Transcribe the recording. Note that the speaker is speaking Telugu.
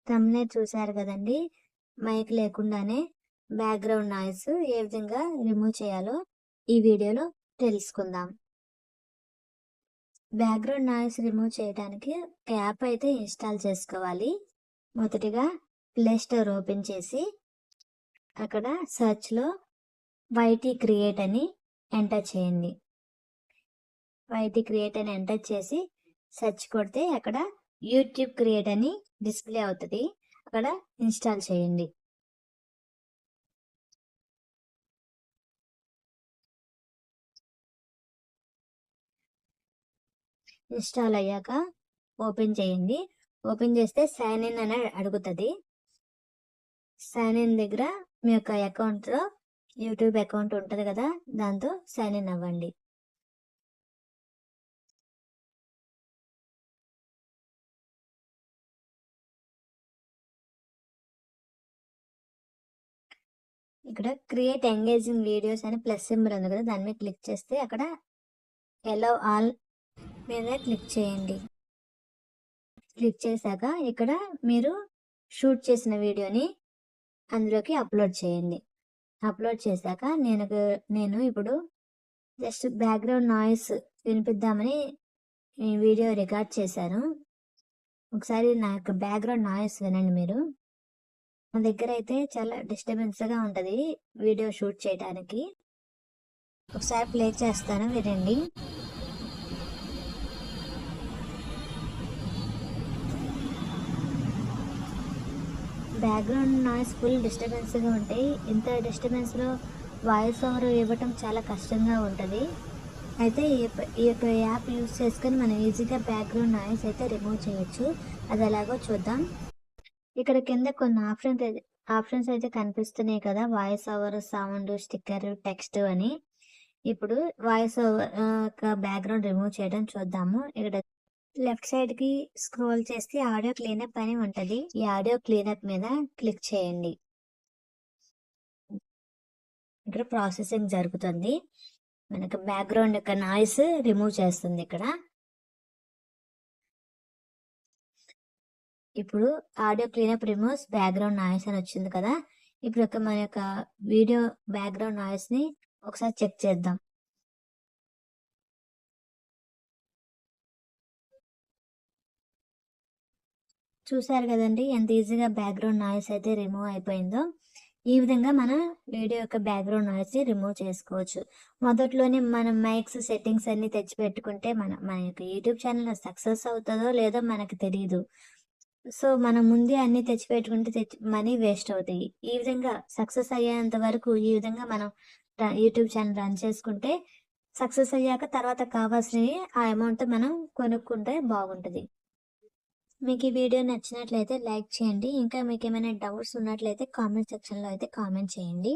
థంబ్‌నెయిల్ చూసారు కదండీ! మైక్ లేకుండానే బ్యాక్‌గ్రౌండ్ నాయిస్ ఏ విధంగా రిమూవ్ చేయాలో ఈ వీడియోలో తెలుసుకుందాం. బ్యాక్‌గ్రౌండ్ నాయిస్ రిమూవ్ చేయడానికి ఒక యాప్ అయితే ఇన్‌స్టాల్ చేసుకోవాలి. మొదటిగా ప్లే స్టోర్ ఓపెన్ చేసి అక్కడ సెర్చ్‌లో వైటీ క్రియేట్ అని ఎంటర్ చేయండి. వైటీ క్రియేట్ అని ఎంటర్ చేసి సెర్చ్ కొడితే అక్కడ యూట్యూబ్ క్రియేట్ అని డిస్ప్లే అవుతుంది. అక్కడ ఇన్‌స్టాల్ చేయండి. ఇన్‌స్టాల్ అయ్యాక ఓపెన్ చేయండి. ఓపెన్ చేస్తే సైన్ ఇన్ అని అడుగుతుంది. సైన్ ఇన్ దగ్గర మీ యొక్క అకౌంట్‌లో యూట్యూబ్ అకౌంట్ ఉంటుంది కదా, దాంతో సైన్ ఇన్ అవ్వండి. ఇక్కడ క్రియేట్ ఎంగేజింగ్ వీడియోస్ అని ప్లస్ సింబల్ ఉంది కదా, దాని మీద క్లిక్ చేస్తే అక్కడ అలౌ ఆల్ మీద క్లిక్ చేయండి. క్లిక్ చేశాక ఇక్కడ మీరు షూట్ చేసిన వీడియోని అందులోకి అప్లోడ్ చేయండి. అప్లోడ్ చేశాక నేను ఇప్పుడు జస్ట్ బ్యాక్‌గ్రౌండ్ నాయిస్ వినిపిద్దామని ఈ వీడియో రికార్డ్ చేశాను. ఒకసారి నా యొక్క బ్యాక్‌గ్రౌండ్ నాయిస్ వినండి మీరు. నా దగ్గర అయితే చాలా డిస్టర్బెన్స్‌గా ఉంటది వీడియో షూట్ చేయడానికి. ఒకసారి ప్లే చేస్తాను వినండి. బ్యాక్‌గ్రౌండ్ నాయిస్ ఫుల్ డిస్టర్బెన్స్‌గా ఉంటాయి. ఇంత డిస్టర్బెన్స్‌లో వాయిస్ ఓవర్ ఇవ్వటం చాలా కష్టంగా ఉంటది. అయితే ఈ యొక్క యాప్ యూజ్ చేసుకొని మనం ఈజీగా బ్యాక్‌గ్రౌండ్ నాయిస్ అయితే రిమూవ్ చేయొచ్చు. అది ఎలాగో చూద్దాం. ఇక్కడ కింద కొన్ని ఆప్షన్స్ అయితే కనిపిస్తున్నాయి కదా, voice over, sound, sticker, text అని. ఇప్పుడు వాయిస్ ఓవర్ బ్యాక్‌గ్రౌండ్ రిమూవ్ చేయడం చూద్దాము. ఇక్కడ లెఫ్ట్ సైడ్‌కి స్క్రోల్ చేస్తే ఆడియో క్లీనప్ అని ఉంటది. ఈ ఆడియో క్లీనప్ మీద క్లిక్ చేయండి. ఇక్కడ ప్రాసెసింగ్ జరుగుతుంది. మనకు బ్యాక్‌గ్రౌండ్ యొక్క నాయిస్ రిమూవ్ చేస్తుంది ఇక్కడ. ఇప్పుడు audio cleanup removes background noise అని వచ్చింది కదా. ఇప్పుడు మన యొక్క వీడియో బ్యాక్‌గ్రౌండ్ నాయిస్‌ని ఒకసారి చెక్ చేద్దాం. చూసారు కదండి ఎంత ఈజీగా బ్యాక్‌గ్రౌండ్ నాయిస్ అయితే రిమూవ్ అయిపోయిందో. ఈ విధంగా మన వీడియో యొక్క బ్యాక్‌గ్రౌండ్ నాయిస్‌ని రిమూవ్ చేసుకోవచ్చు. మొదట్లోనే మనం మైక్స్ సెట్టింగ్స్ అన్నీ తెచ్చిపెట్టుకుంటే మన యొక్క యూట్యూబ్ ఛానల్ సక్సెస్ అవుతుందో లేదో మనకు తెలీదు. సో, మనం ముందే అన్నీ తెచ్చిపెట్టుకుంటే మనీ వేస్ట్ అవుతాయి. ఈ విధంగా సక్సెస్ అయ్యేంత వరకు ఈ విధంగా మనం యూట్యూబ్ ఛానల్ రన్ చేసుకుంటే సక్సెస్ అయ్యాక తర్వాత కావాల్సినవి ఆ అమౌంట్‌తో మనం కొనుక్కుంటే బాగుంటది. మీకు ఈ వీడియో నచ్చినట్లయితే లైక్ చేయండి. ఇంకా మీకు ఏమైనా డౌట్స్ ఉన్నట్లయితే కామెంట్ సెక్షన్‌లో అయితే కామెంట్ చేయండి.